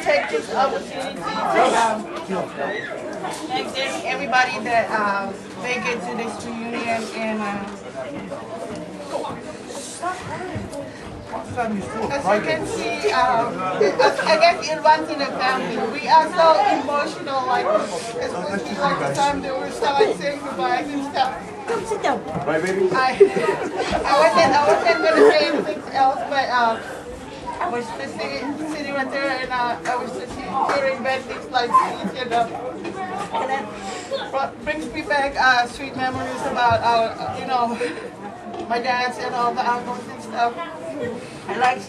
take this opportunity to thank everybody that make it to this reunion and as you can see, I guess it runs in the family. We are so emotional, like especially like the time that we're starting saying goodbyes and stuff. Come sit down. Bye, baby. I wasn't gonna say anything else, but I was just sitting right there and I was just hearing bad things like these, and that brings me back sweet memories about our, my dad's and all the uncles and stuff. And like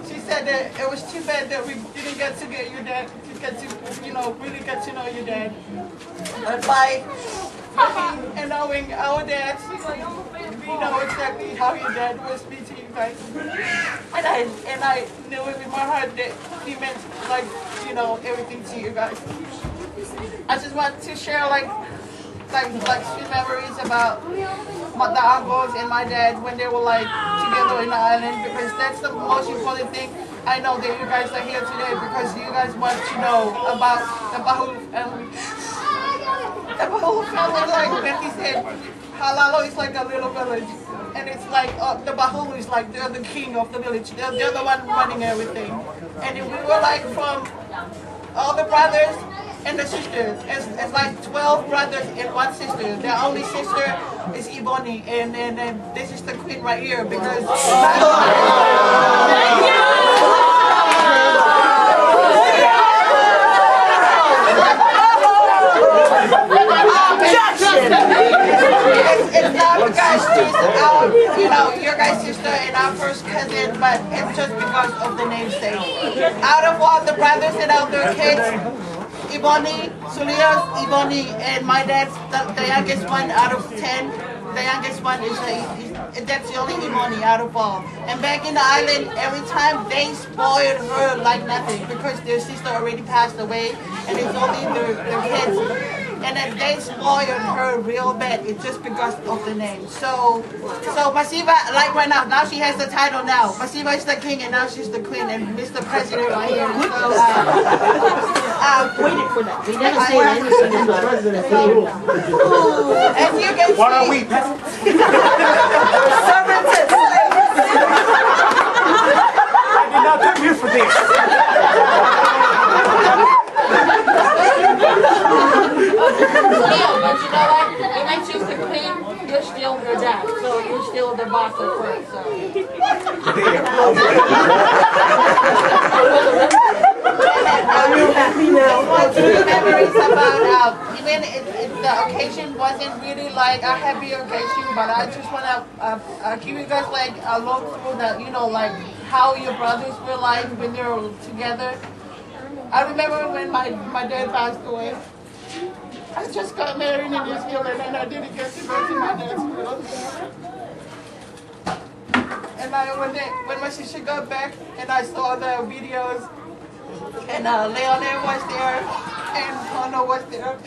she said that it was too bad that we didn't get to get your dad, to get to, really get to know your dad. But by looking and knowing our dads, we know exactly how your dad was to you guys. And I knew it in my heart that he meant everything to you guys. I just want to share like sweet memories about the uncles and my dad when they were together in the island, because that's the most important thing. I know that you guys are here today because you guys want to know about the Pahulu family. The Pahulu family, like Becky said, Halalo is like a little village, and it's like the Pahulu is like they're the king of the village. They're the one running everything, and we were like from all the brothers and the sisters. It's like 12 brothers and 1 sister. Their only sister is Iboni, and this is the queen right here because. It's not because she's your guys' sister and our first cousin, but it's just because of the namesake. Out of all the brothers and all their kids, Iboni, Sulia's Iboni, and my dad's the youngest one out of 10. The youngest one that's the only Iboni out of all. And back in the island, every time they spoiled her like nothing because their sister already passed away, and it's only their kids. And then they spoiled her real bad. It's just because of the name. So Masiva, like right now she has the title now. Masiva is the king, and now she's the queen, and Mr. President right here. So, Waited for that. We never say anything as the president. As you can see, What are we? servants and slaves. I did not come here for this. But you know what? When I choose the queen, you're still your dad. So you're still the boss of her. So. Memories about even if the occasion wasn't really like a happy occasion, but I just want to give you guys like a look through the how your brothers were like when they were together. I remember when my dad passed away. I just got married in New Zealand and I didn't get to go to my dad's funeral. And when my sister got back and I saw the videos, and Leonel was there and Hono was there.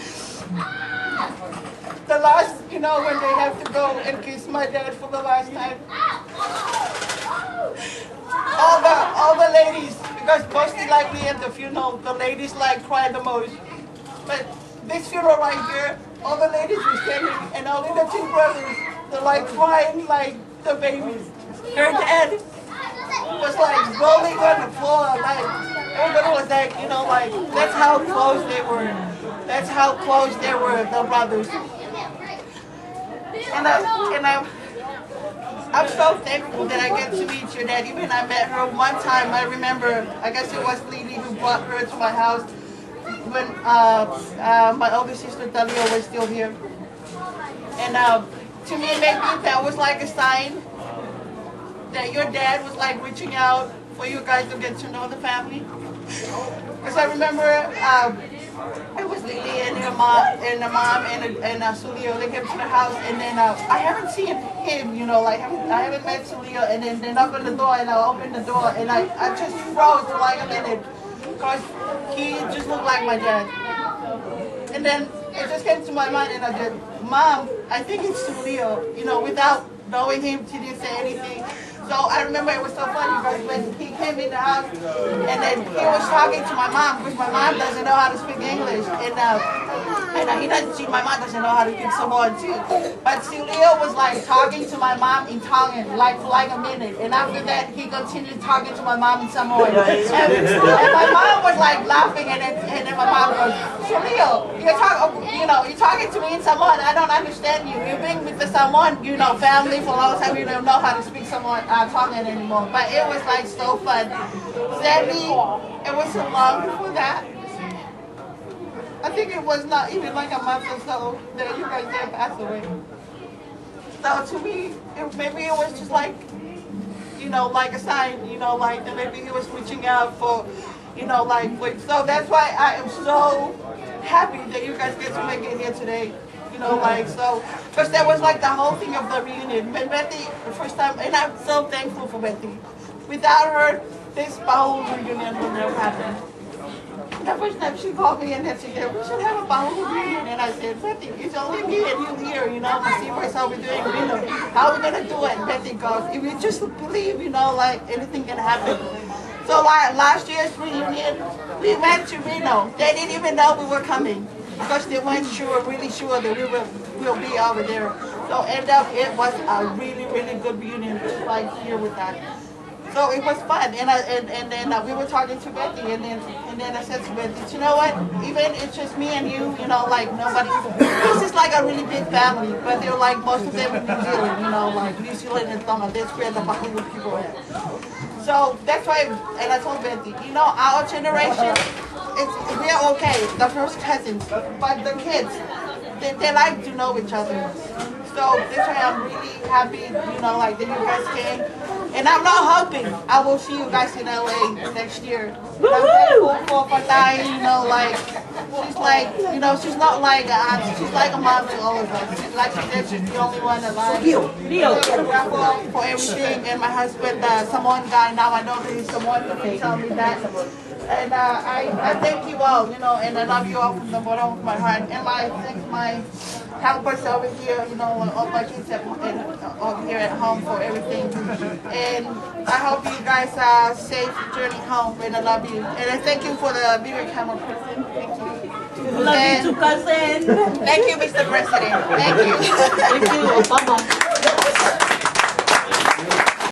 The last, when they have to go and kiss my dad for the last time. All the ladies, because mostly like me at the funeral, the ladies cry the most. But this funeral right here, all the ladies were standing and only the 2 brothers, they're crying like the babies. Her dad was rolling on the floor, everybody was that's how close they were. That's how close they were, the brothers. And I'm so thankful that I get to meet your dad. Even I met her one time, I remember, I guess it was Lily who brought her to my house when my older sister Talia was still here. And to me maybe that was like a sign that your dad was reaching out for you guys to get to know the family. Because I remember it was Lily and her mom and Sulio. They came to the house, and then I haven't seen him. I haven't met Sulio. And then they knocked on the door, and I opened the door, and I just froze for like a minute because he just looked like my dad. And then it just came to my mind, and I said, "Mom, I think it's Sulio." Without knowing him, she didn't say anything. So I remember it was so funny because when he came in the house and then he was talking to my mom because my mom doesn't know how to speak English and he doesn't see my mom doesn't know how to speak Samoan too. But Leo was like talking to my mom in Tongan like for like a minute, and after that he continued talking to my mom in Samoan. And my mom was like laughing, and then my mom goes, "So Leo, you're talking to me in Samoan. I don't understand you. You've been with the Samoan, family for a long time. You don't know how to speak Samoan Tongan anymore." But it was like so fun. Sadly, it was so long before that. I think it was not even like a month or so that you guys did pass away. So to me, maybe it was just like, like a sign, like that maybe he was reaching out for, so that's why I am so happy that you guys get to make it here today. Because that was like the whole thing of the reunion. When Betty, the first time, and I'm so thankful for Betty. Without her, this Pahulu reunion would never happen. The first time she called me and she said, "We should have a Pahulu reunion." And I said, "Betty, it's only me and you here, to see what's how we're doing, how we're going to do it." And Betty goes, "If you just believe, like anything can happen." So like last year's reunion, we went to Reno. They didn't even know we were coming because they weren't really sure that we will be over there. So end up, it was a really, really good reunion, just like here with that. So it was fun, and then we were talking to Betty, and then I said to Betty, "You know what? Even it's just me and you, like nobody. This is like a really big family, but they're like most of them in New Zealand, like New Zealand and Tonga. That's where the Pahulu people are. So that's why, and I told Betty, our generation, we're okay, the first cousins, but the kids, they like to know each other. So that's why I'm really happy, that you guys came. And I'm not hoping I will see you guys in LA next year. I'm thankful for Patay, she's like, she's not like an aunt, she's like a mom to all of us. Like she said, she's the only one alive. I'm grateful for everything. And my husband, Samoan guy, now I know that he's Samoan, he told me that. And I thank you all, and I love you all from the bottom of my heart. And I thank my helpers over here, all my kids over here at home for everything. And I hope you guys are safe journey home, and I love you. And I thank you for the bigger camera person. Thank you. Love you too, cousin. Thank you, Mr. President. Thank you. Thank you, Obama.